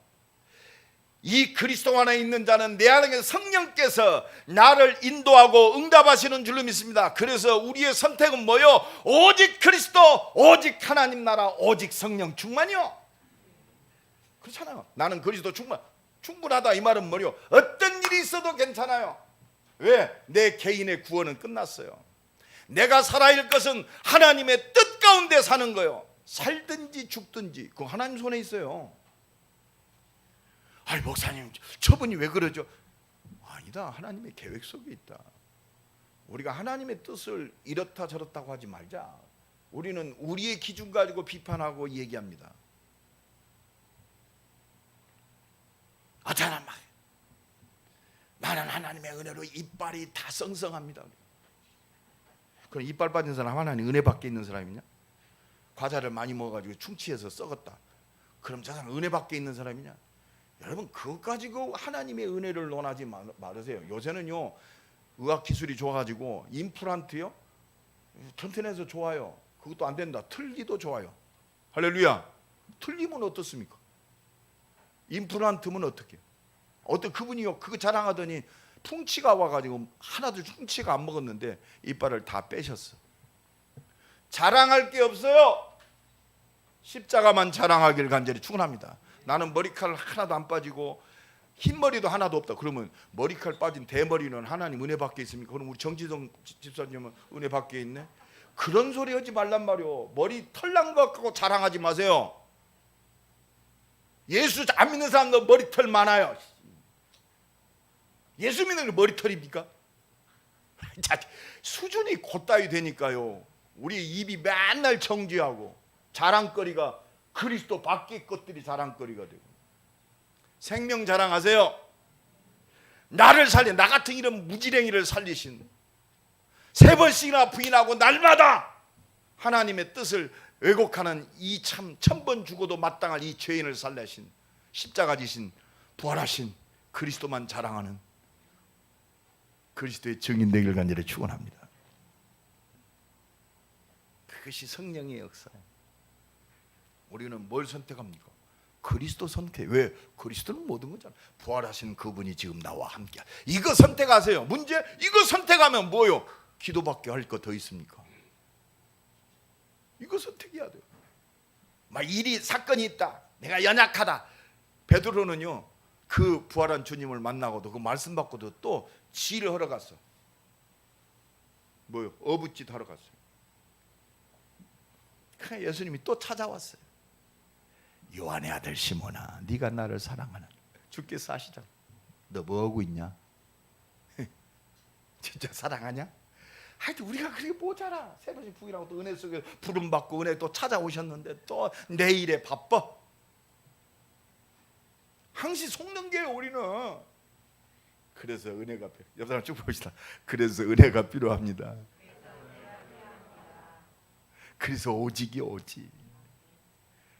이 그리스도 안에 있는 자는 내 안에 성령께서 나를 인도하고 응답하시는 줄로 믿습니다. 그래서 우리의 선택은 뭐요? 오직 그리스도, 오직 하나님 나라, 오직 성령 충만이요. 그렇잖아요. 나는 그리스도 충분하다. 이 말은 뭐요? 어떤 일이 있어도 괜찮아요. 왜? 내 개인의 구원은 끝났어요. 내가 살아야 할 것은 하나님의 뜻 가운데 사는 거예요. 살든지 죽든지 그거 하나님 손에 있어요. 아니 목사님 저분이 왜 그러죠? 아니다. 하나님의 계획 속에 있다. 우리가 하나님의 뜻을 이렇다 저렇다고 하지 말자. 우리는 우리의 기준 가지고 비판하고 얘기합니다. 어떤 말 나는 하나님의 은혜로 이빨이 다 썽썽합니다. 그럼 이빨 빠진 사람 하나님 은혜 밖에 있는 사람이냐? 과자를 많이 먹어가지고 충치해서 썩었다. 그럼 저 사람 은혜 밖에 있는 사람이냐? 여러분 그것 가지고 하나님의 은혜를 논하지 말으세요. 요새는요 의학 기술이 좋아가지고 임플란트요 튼튼해서 좋아요. 그것도 안 된다. 틀니도 좋아요. 할렐루야. 틀니면 어떻습니까? 임플란트면 어떻게? 어떤 그분이요 그거 자랑하더니 풍치가 와가지고 하나도 충치가 안 먹었는데 이빨을 다 빼셨어. 자랑할 게 없어요. 십자가만 자랑하길 간절히 축원합니다. 나는 머리칼 하나도 안 빠지고 흰머리도 하나도 없다. 그러면 머리칼 빠진 대머리는 하나님 은혜 밖에 있습니까? 그럼 우리 정지성 집사님은 은혜 밖에 있네? 그런 소리 하지 말란 말이요. 머리 털 난 거 갖고 자랑하지 마세요. 예수 안 믿는 사람도 머리털 많아요. 예수 믿는 게 머리털입니까? 수준이 곧다이 되니까요. 우리 입이 맨날 정지하고 자랑거리가 그리스도 밖의 것들이 자랑거리가 되고. 생명 자랑하세요. 나를 살린 나 같은 이런 무지랭이를 살리신 3번씩이나 부인하고 날마다 하나님의 뜻을 왜곡하는 이 참 1000번 죽어도 마땅할 이 죄인을 살리신 십자가 지신 부활하신 그리스도만 자랑하는 그리스도의 증인 되기를 간절히 축원합니다. 그것이 성령의 역사예요. 우리는 뭘 선택합니까? 그리스도 선택. 왜? 그리스도는 모든 거잖아. 부활하신 그분이 지금 나와 함께. 이거 선택하세요. 문제 이거 선택하면 뭐요? 기도밖에 할 거 더 있습니까? 이거 선택해야 돼요. 막 일이 사건이 있다. 내가 연약하다. 베드로는요 그 부활한 주님을 만나고도 그 말씀 받고도 또 지를 하러 갔어. 뭐요? 어부짓 하러 갔어요. 그냥 예수님이 또 찾아왔어요. 요한의 아들 시몬아, 네가 나를 사랑하는 주께서 아시잖아. 너 뭐하고 있냐? 진짜 사랑하냐? 하여튼 우리가 그렇게 모자라. 3번씩 부인하고 또 은혜 속에 부름받고 은혜 또 찾아오셨는데 또 내일에 바빠. 항시 속는 게 우리는. 그래서 은혜가 옆 사람 쭉 봅시다. 그래서 은혜가 필요합니다. 그래서 오직이 오직.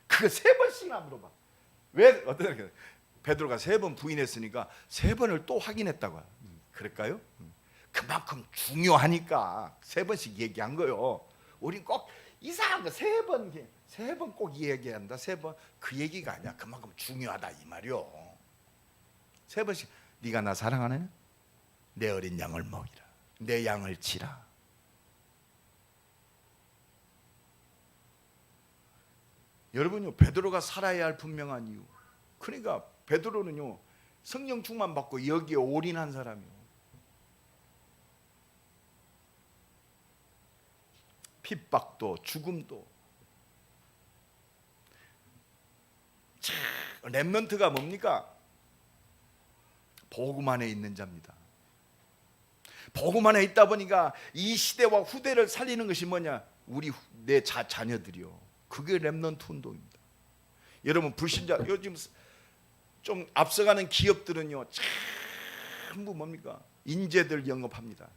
그거 3번씩이나 물어봐. 왜? 어떤 사람 베드로가 3번 부인했으니까 3번을 또 확인했다고. 그럴까요? 그만큼 중요하니까 3번씩 얘기한 거요. 우린 꼭 이상한 거 3번 꼭 얘기한다. 3번 그 얘기가 아니야. 그만큼 중요하다 이 말이요. 3번씩 네가 나 사랑하느냐? 내 어린 양을 먹이라. 내 양을 치라. 여러분요 베드로가 살아야 할 분명한 이유. 그러니까 베드로는요 성령 충만 받고 여기에 올인한 사람이요. 핍박도 죽음도. 렘넌트가 뭡니까? 복음 안에 있는 자입니다. 복음 안에 있다 보니까 이 시대와 후대를 살리는 것이 뭐냐? 내 자녀들이요. 그게 렘넌트 운동입니다. 여러분 불신자 요즘 좀 앞서가는 기업들은요 전부 뭡니까? 인재들 영업합니다.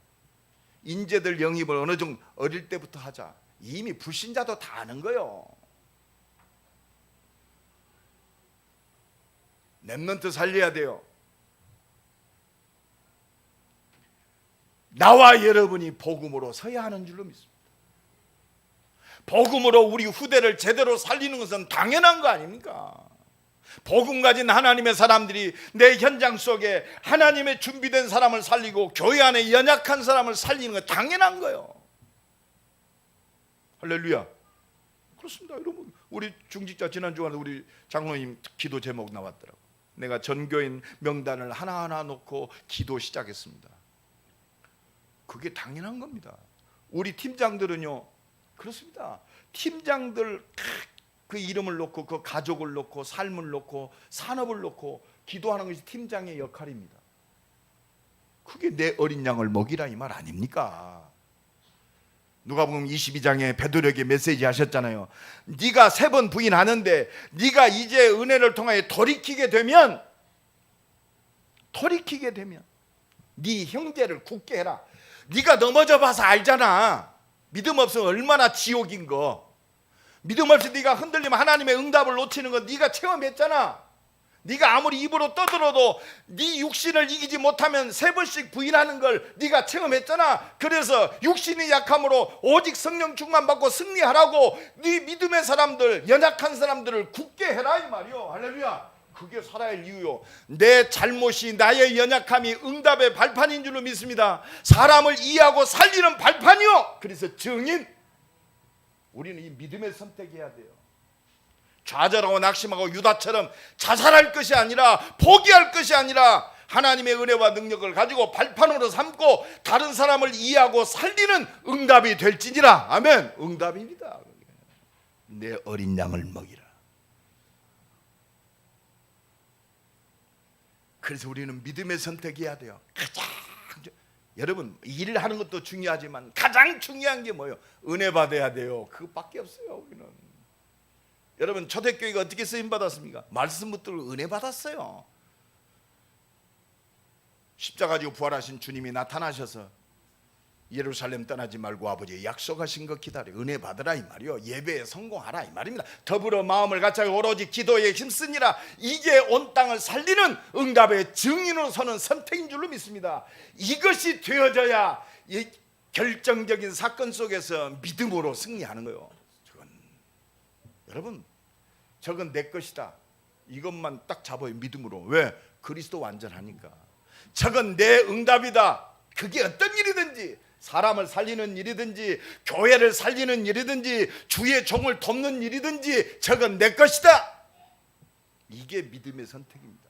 인재들 영입을 어느 정도 어릴 때부터 하자. 이미 불신자도 다 아는 거요. 렘넌트 살려야 돼요. 나와 여러분이 복음으로 서야 하는 줄로 믿습니다. 복음으로 우리 후대를 제대로 살리는 것은 당연한 거 아닙니까? 복음 가진 하나님의 사람들이 내 현장 속에 하나님의 준비된 사람을 살리고 교회 안에 연약한 사람을 살리는 건 당연한 거예요. 할렐루야. 그렇습니다. 여러분 우리 중직자 지난주간에 우리 장로님 기도 제목 나왔더라고. 내가 전교인 명단을 하나하나 놓고 기도 시작했습니다. 그게 당연한 겁니다. 우리 팀장들은요 그렇습니다. 팀장들 그 이름을 놓고 그 가족을 놓고 삶을 놓고 산업을 놓고 기도하는 것이 팀장의 역할입니다. 그게 내 어린 양을 먹이라 이 말 아닙니까? 누가복음 22장에 베드로에게 메시지 하셨잖아요. 네가 3번 부인하는데 네가 이제 은혜를 통하여 돌이키게 되면 네 형제를 굳게 해라. 네가 넘어져 봐서 알잖아. 믿음 없으면 얼마나 지옥인 거. 믿음 없이 네가 흔들리면 하나님의 응답을 놓치는 거 네가 체험했잖아. 네가 아무리 입으로 떠들어도 네 육신을 이기지 못하면 3번씩 부인하는 걸 네가 체험했잖아. 그래서 육신이 약함으로 오직 성령 충만 받고 승리하라고 네 믿음의 사람들, 연약한 사람들을 굳게 해라 이 말이요. 할렐루야. 그게 살아야 할 이유요. 내 잘못이 나의 연약함이 응답의 발판인 줄로 믿습니다. 사람을 이해하고 살리는 발판이요. 그래서 증인, 우리는 이 믿음의 선택해야 돼요. 좌절하고 낙심하고 유다처럼 자살할 것이 아니라, 포기할 것이 아니라 하나님의 은혜와 능력을 가지고 발판으로 삼고 다른 사람을 이해하고 살리는 응답이 될지니라. 아멘. 응답입니다. 내 어린 양을 먹이라. 그래서 우리는 믿음의 선택해야 돼요. 여러분, 일을 하는 것도 중요하지만 가장 중요한 게 뭐예요? 은혜 받아야 돼요. 그것밖에 없어요. 우리는. 여러분, 초대교회가 어떻게 쓰임 받았습니까? 말씀 붙들고 은혜 받았어요. 십자가 지고 부활하신 주님이 나타나셔서 예루살렘 떠나지 말고 아버지의 약속하신 것 기다려 은혜 받으라 이 말이요. 예배에 성공하라 이 말입니다. 더불어 마음을 같이 하고 오로지 기도에 힘쓰니라. 이게 온 땅을 살리는 응답의 증인으로 서는 선택인 줄로 믿습니다. 이것이 되어져야 이 결정적인 사건 속에서 믿음으로 승리하는 거예요. 여러분, 저건 내 것이다. 이것만 딱 잡아요. 믿음으로. 왜? 그리스도 완전하니까. 저건 내 응답이다. 그게 어떤 일이든지, 사람을 살리는 일이든지 교회를 살리는 일이든지 주의 종을 돕는 일이든지 저건 내 것이다. 이게 믿음의 선택입니다.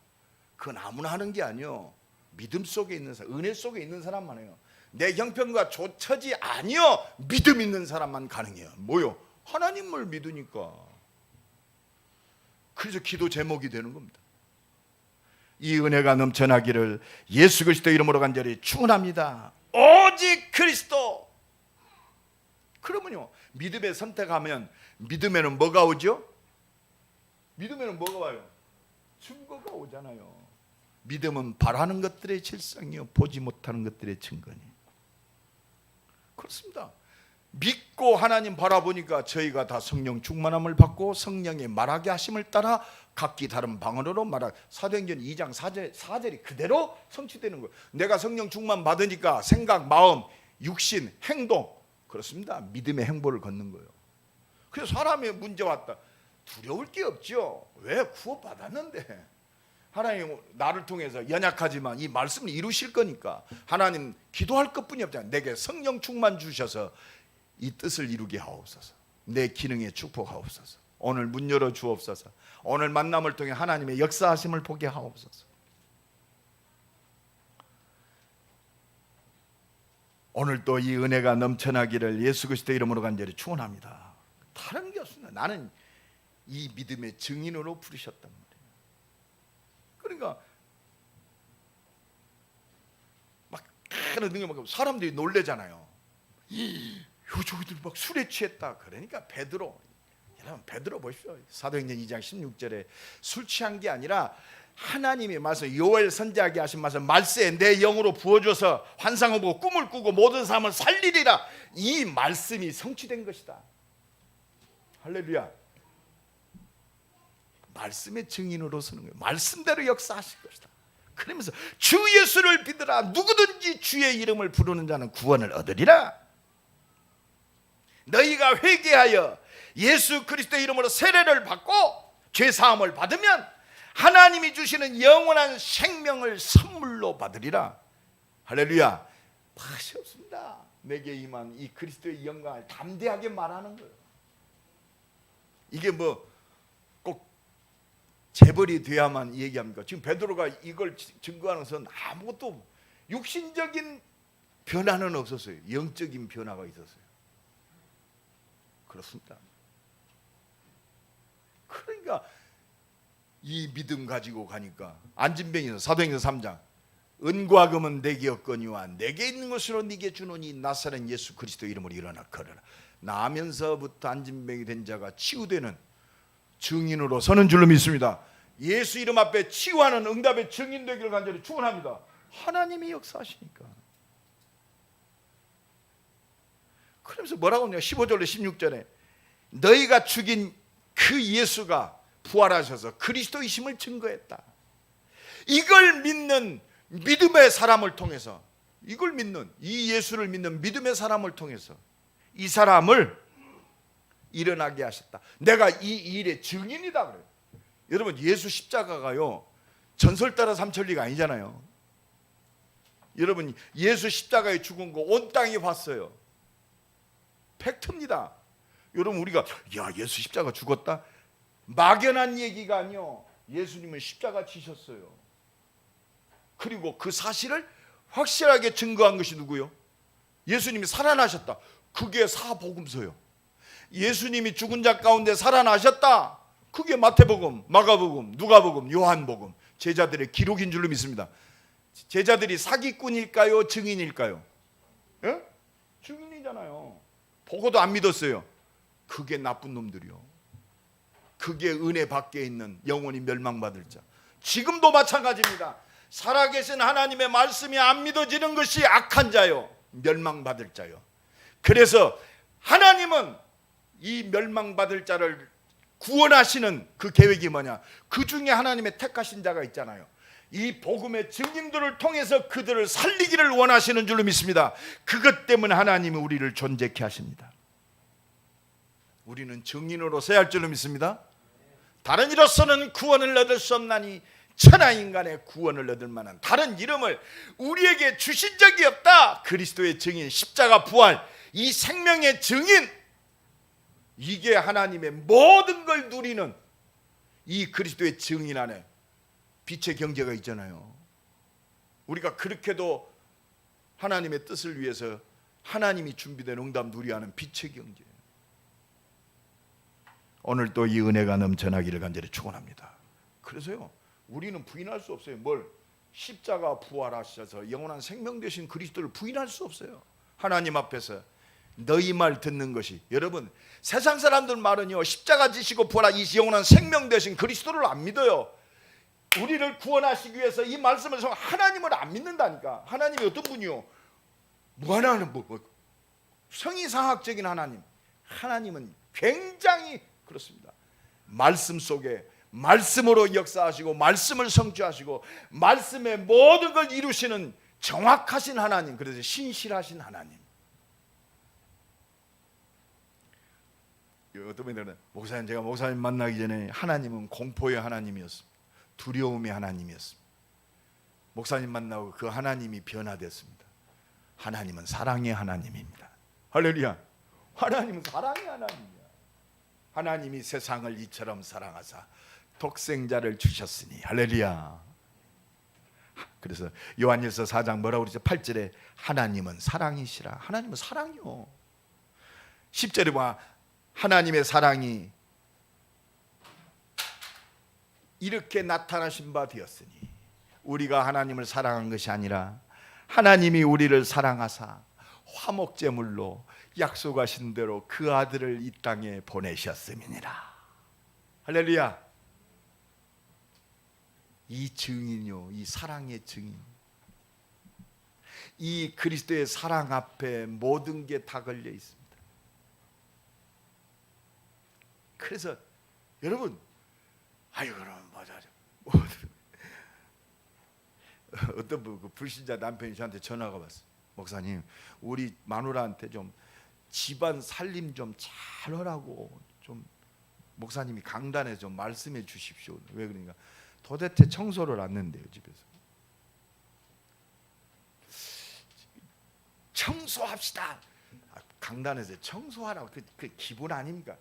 그건 아무나 하는 게 아니요. 믿음 속에 있는 사람, 은혜 속에 있는 사람만 해요. 내 형편과 조처지 아니요. 믿음 있는 사람만 가능해요. 뭐요? 하나님을 믿으니까. 그래서 기도 제목이 되는 겁니다. 이 은혜가 넘쳐나기를 예수 그리스도 이름으로 간절히 축원합니다. 오직 그리스도. 그러면요, 믿음에 선택하면 믿음에는 뭐가 오죠? 믿음에는 뭐가 와요? 증거가 오잖아요. 믿음은 바라는 것들의 실상이요 보지 못하는 것들의 증거니. 그렇습니다. 믿고 하나님 바라보니까 저희가 다 성령 충만함을 받고 성령의 말하게 하심을 따라 각기 다른 방언으로 말하. 사도행전 2장 4절이 그대로 성취되는 거예요. 내가 성령 충만 받으니까 생각, 마음, 육신, 행동, 그렇습니다. 믿음의 행보를 걷는 거예요. 그래서 사람의 문제 왔다. 두려울 게 없죠. 왜? 구원받았는데. 하나님 나를 통해서 연약하지만 이 말씀을 이루실 거니까 하나님 기도할 것뿐이 없잖아요. 내게 성령 충만 주셔서 이 뜻을 이루게 하옵소서. 내 기능에 축복하옵소서. 오늘 문 열어 주옵소서. 오늘 만남을 통해 하나님의 역사하심을 보게 하옵소서. 오늘 또 이 은혜가 넘쳐나기를 예수 그리스도 이름으로 간절히 축원합니다. 다른 게 없습니다. 나는 이 믿음의 증인으로 부르셨단 말이에요. 그러니까 막 그런 능력 사람들이 놀래잖아요. 요저들 막 술에 취했다. 그러니까 베드로, 여러분 베드로 보십시오. 사도행전 2장 16절에 술 취한 게 아니라 하나님이 말씀, 요엘 선지자에게 하신 말씀에 내 영으로 부어줘서 환상을 보고 꿈을 꾸고 모든 사람을 살리리라. 이 말씀이 성취된 것이다. 할렐루야. 말씀의 증인으로 서는 거예요. 말씀대로 역사하실 것이다. 그러면서 주 예수를 믿으라. 누구든지 주의 이름을 부르는 자는 구원을 얻으리라. 너희가 회개하여 예수 그리스도의 이름으로 세례를 받고 죄사함을 받으면 하나님이 주시는 영원한 생명을 선물로 받으리라. 할렐루야. 맛이 없습니다. 내게 임한 이 그리스도의 영광을 담대하게 말하는 거예요. 이게 뭐 꼭 재벌이 돼야만 얘기합니까? 지금 베드로가 이걸 증거하는 것은 아무것도 육신적인 변화는 없었어요. 영적인 변화가 있었어요. 그렇습니다. 그러니까 이 믿음 가지고 가니까 안진뱅이서 사도행전 3장 은과 금은 내게 없거니와 내게 있는 것으로 네게 주노니 나사렛 예수 그리스도 이름으로 일어나 걸어라. 나면서부터 안진뱅이 된 자가 치유되는 증인으로 서는 줄로 믿습니다. 예수 이름 앞에 치유하는 응답의 증인 되기를 간절히 축원합니다. 하나님이 역사하시니까. 그러면서 뭐라고 하냐 15절에 16절에 너희가 죽인 그 예수가 부활하셔서 그리스도이심을 증거했다. 이걸 믿는 믿음의 사람을 통해서, 이걸 믿는 이 예수를 믿는 믿음의 사람을 통해서 이 사람을 일어나게 하셨다. 내가 이 일의 증인이다 그래요. 여러분 예수 십자가가요 전설 따라 삼천리가 아니잖아요. 여러분 예수 십자가에 죽은 거 온 땅이 봤어요. 팩트입니다. 여러분 우리가 야 예수 십자가 죽었다 막연한 얘기가 아니요. 예수님은 십자가 지셨어요. 그리고 그 사실을 확실하게 증거한 것이 누구요? 예수님이 살아나셨다. 그게 사복음서요. 예수님이 죽은 자 가운데 살아나셨다. 그게 마태복음, 마가복음, 누가복음, 요한복음 제자들의 기록인 줄로 믿습니다. 제자들이 사기꾼일까요? 증인일까요? 예? 증인이잖아요. 보고도 안 믿었어요. 그게 나쁜 놈들이요. 그게 은혜 밖에 있는 영원히 멸망받을 자. 지금도 마찬가지입니다. 살아계신 하나님의 말씀이 안 믿어지는 것이 악한 자요, 멸망받을 자요. 그래서 하나님은 이 멸망받을 자를 구원하시는 그 계획이 뭐냐? 그 중에 하나님의 택하신 자가 있잖아요. 이 복음의 증인들을 통해서 그들을 살리기를 원하시는 줄로 믿습니다. 그것 때문에 하나님이 우리를 존재케 하십니다. 우리는 증인으로 서야 할 줄로 믿습니다. 다른 이로서는 구원을 얻을 수 없나니 천하 인간의 구원을 얻을 만한 다른 이름을 우리에게 주신 적이 없다. 그리스도의 증인, 십자가 부활, 이 생명의 증인, 이게 하나님의 모든 걸 누리는 이 그리스도의 증인 안에 빛의 경제가 있잖아요. 우리가 그렇게도 하나님의 뜻을 위해서 하나님이 준비된 응답 누리야 하는 빛의 경제. 오늘 또 이 은혜가 넘쳐나기를 간절히 축원합니다. 그래서요 우리는 부인할 수 없어요. 뭘? 십자가 부활하셔서 영원한 생명 되신 그리스도를 부인할 수 없어요. 하나님 앞에서 너희 말 듣는 것이, 여러분 세상 사람들 말은요 십자가 지시고 부활한 이 영원한 생명 되신 그리스도를 안 믿어요. 우리를 구원하시기 위해서 이 말씀을 하나님을 안 믿는다니까. 하나님이 어떤 분이요? 무한한 성의상학적인 하나님. 하나님은 굉장히 그렇습니다. 말씀 속에 말씀으로 역사하시고 말씀을 성취하시고 말씀의 모든 걸 이루시는 정확하신 하나님, 그래서 신실하신 하나님. 어떤 분들은 목사님, 제가 목사님 만나기 전에 하나님은 공포의 하나님이었습니다. 두려움의 하나님이었습니다. 목사님 만나고 그 하나님이 변화됐습니다. 하나님은 사랑의 하나님입니다. 할렐루야. 하나님은 사랑의 하나님이야. 하나님이 세상을 이처럼 사랑하사 독생자를 주셨으니. 할렐루야. 그래서 요한일서 4장 뭐라고 그러죠? 8절에 하나님은 사랑이시라. 하나님은 사랑이요. 10절에 봐. 하나님의 사랑이 이렇게 나타나신 바 되었으니, 우리가 하나님을 사랑한 것이 아니라 하나님이 우리를 사랑하사 화목제물로 약속하신 대로 그 아들을 이 땅에 보내셨음이니라. 할렐루야. 이 증인요, 이 사랑의 증인, 이 그리스도의 사랑 앞에 모든 게 다 걸려 있습니다. 그래서 여러분, 아유 그럼 맞아. 어떤 그 불신자 남편이 저한테 전화가 왔어. 목사님, 우리 마누라한테 좀 집안 살림 좀 잘하라고 좀 목사님이 강단에 좀 말씀해 주십시오. 왜 그러니까 도대체 청소를 안 했는데요 집에서. 청소합시다. 강단에서 청소하라고 그 기본 아닙니까?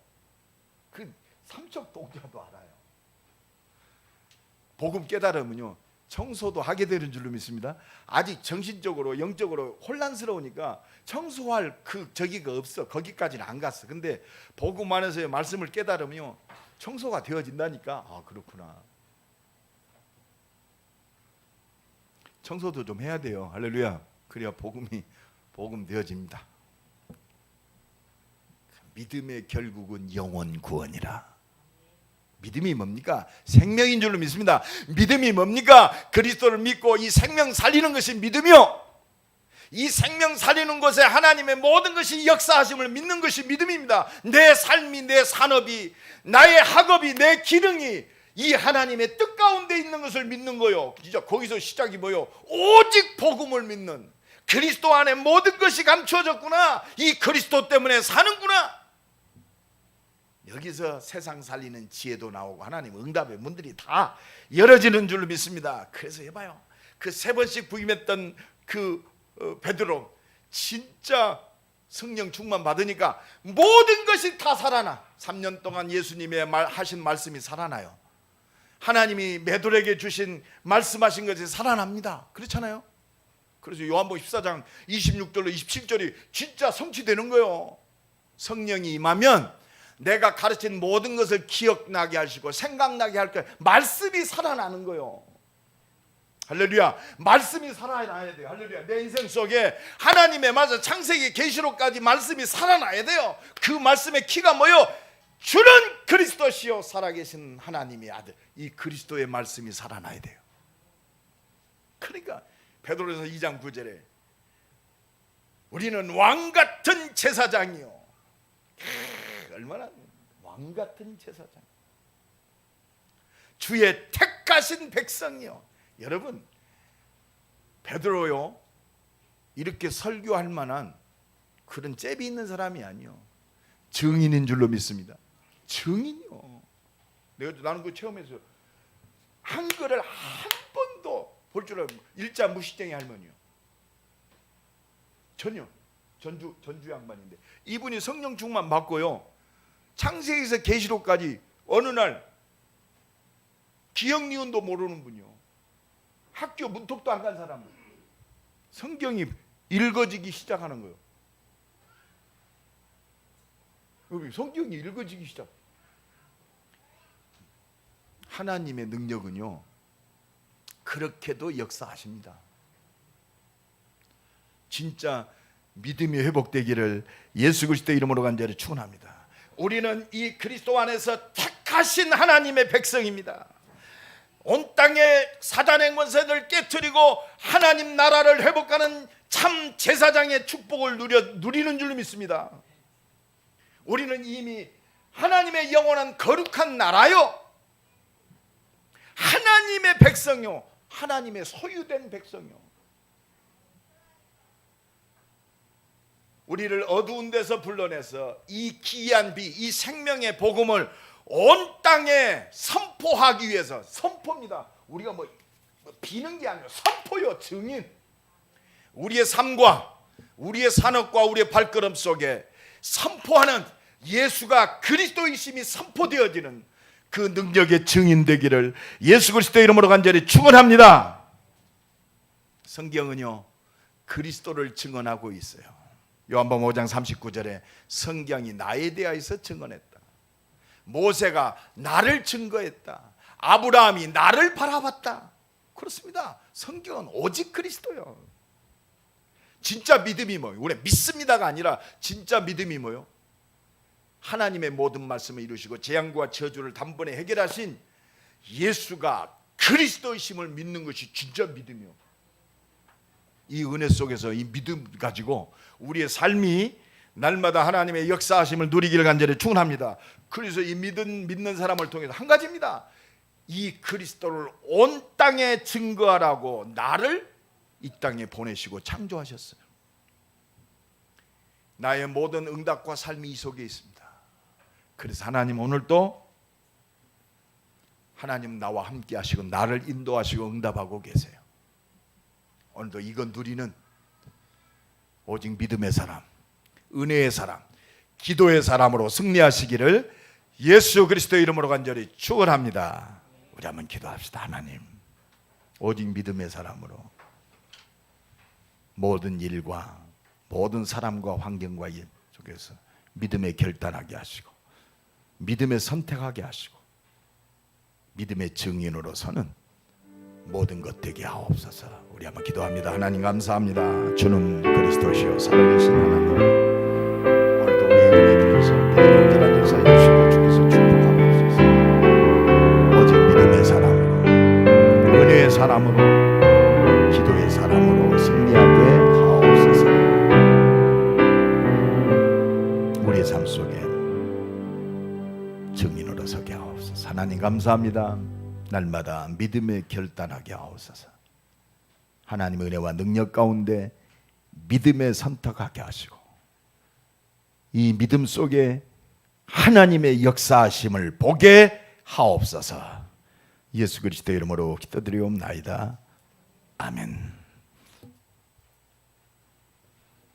그 삼척 동자도 알아요. 복음 깨달으면요 청소도 하게 되는 줄로 믿습니다. 아직 정신적으로 영적으로 혼란스러우니까 청소할 저기가 없어. 거기까지는 안 갔어. 근데 복음 안에서의 말씀을 깨달으면 청소가 되어진다니까. 아, 그렇구나. 청소도 좀 해야 돼요. 할렐루야. 그래야 복음 되어집니다. 믿음의 결국은 영혼 구원이라. 믿음이 뭡니까? 생명인 줄로 믿습니다. 믿음이 뭡니까? 그리스도를 믿고 이 생명 살리는 것이 믿음이요. 이 생명 살리는 것에 하나님의 모든 것이 역사하심을 믿는 것이 믿음입니다. 내 삶이, 내 산업이, 나의 학업이, 내 기능이 이 하나님의 뜻 가운데 있는 것을 믿는 거요. 진짜 거기서 시작이 뭐요? 오직 복음을 믿는, 그리스도 안에 모든 것이 감추어졌구나, 이 그리스도 때문에 사는구나. 여기서 세상 살리는 지혜도 나오고 하나님 응답의 문들이 다 열어지는 줄로 믿습니다. 그래서 해봐요. 그 3번씩 부임했던 베드로, 진짜 성령 충만 받으니까 모든 것이 다 살아나. 3년 동안 예수님의 하신 말씀이 살아나요. 하나님이 베드로에게 주신 말씀하신 것이 살아납니다. 그렇잖아요. 그래서 요한복음 14장 26절로 27절이 진짜 성취되는 거예요. 성령이 임하면 내가 가르친 모든 것을 기억나게 하시고 생각나게 할 거예요. 말씀이 살아나는 거예요. 할렐루야. 말씀이 살아나야 돼요. 할렐루야. 내 인생 속에 하나님의 맞아 창세기 계시록까지 말씀이 살아나야 돼요. 그 말씀의 키가 뭐요? 주는 그리스도시요 살아계신 하나님의 아들. 이 그리스도의 말씀이 살아나야 돼요. 그러니까 베드로전서 2장 9절에 우리는 왕같은 제사장이요. 얼마나 왕같은 제사장, 주의 택하신 백성이요. 여러분, 베드로요 이렇게 설교할 만한 그런 잽이 있는 사람이 아니요, 증인인 줄로 믿습니다. 증인이요. 나는 그 체험에서 한글을 한 번도 볼 줄 알고, 일자 무시쟁이 할머니요. 전주 양반인데 이분이 성령 충만 받고요, 창세기에서 계시록까지 어느 날 기억 니은도 모르는 분이요, 학교 문턱도 안 간 사람은 성경이 읽어지기 시작하는 거예요. 여기 성경이 읽어지기 시작. 하나님의 능력은요 그렇게도 역사하십니다. 진짜 믿음이 회복되기를 예수 그리스도의 이름으로 간절히 축원합니다. 우리는 이 그리스도 안에서 택하신 하나님의 백성입니다. 온 땅의 사단의 권세를 깨트리고 하나님 나라를 회복하는 참 제사장의 축복을 누리는 줄로 믿습니다. 우리는 이미 하나님의 영원한 거룩한 나라요, 하나님의 백성요, 하나님의 소유된 백성요. 우리를 어두운 데서 불러내서 이 기이한 이 생명의 복음을 온 땅에 선포하기 위해서, 선포입니다. 우리가 뭐 비는 게 아니라 선포요, 증인. 우리의 삶과 우리의 산업과 우리의 발걸음 속에 선포하는 예수가 그리스도이심이 선포되어지는 그 능력의 증인 되기를 예수 그리스도의 이름으로 간절히 축원합니다. 성경은요 그리스도를 증언하고 있어요. 요한복음 5장 39절에 성경이 나에 대하여서 증언했다. 모세가 나를 증거했다. 아브라함이 나를 바라봤다. 그렇습니다. 성경은 오직 그리스도요. 진짜 믿음이 뭐예요? 우리 믿습니다가 아니라 진짜 믿음이 뭐예요? 하나님의 모든 말씀을 이루시고 재앙과 저주를 단번에 해결하신 예수가 그리스도이심을 믿는 것이 진짜 믿음이요. 이 은혜 속에서 이 믿음 가지고 우리의 삶이 날마다 하나님의 역사하심을 누리기를 간절히 축원합니다. 그래서 이 믿는 사람을 통해서 한 가지입니다. 이 그리스도를 온 땅에 증거하라고 나를 이 땅에 보내시고 창조하셨어요. 나의 모든 응답과 삶이 이 속에 있습니다. 그래서 하나님 오늘도 하나님 나와 함께 하시고 나를 인도하시고 응답하고 계세요. 오늘도 이건 누리는 오직 믿음의 사람, 은혜의 사람, 기도의 사람으로 승리하시기를 예수 그리스도의 이름으로 간절히 축원합니다. 우리 한번 기도합시다. 하나님, 오직 믿음의 사람으로 모든 일과 모든 사람과 환경과 일 속에서 믿음의 결단하게 하시고 믿음의 선택하게 하시고 믿음의 증인으로 서는 모든 것 되게 하옵소서. 우리 한번 기도합니다. 하나님 감사합니다. 주는 그리스도시요 살아계신 하나님, 오늘도 우리 예배에 들어서 믿음의 온전한 역사 해주시고 주께서 축복하옵소서. 오직 믿음의 사람으로, 은혜의 사람으로, 기도의 사람으로 승리하게 하옵소서. 우리의 삶 속에 증인으로 서게 하옵소서. 하나님 감사합니다. 날마다 믿음에 결단하게 하옵소서. 하나님의 은혜와 능력 가운데 믿음에 선택하게 하시고 이 믿음 속에 하나님의 역사하심을 보게 하옵소서. 예수 그리스도의 이름으로 기도드리옵나이다. 아멘.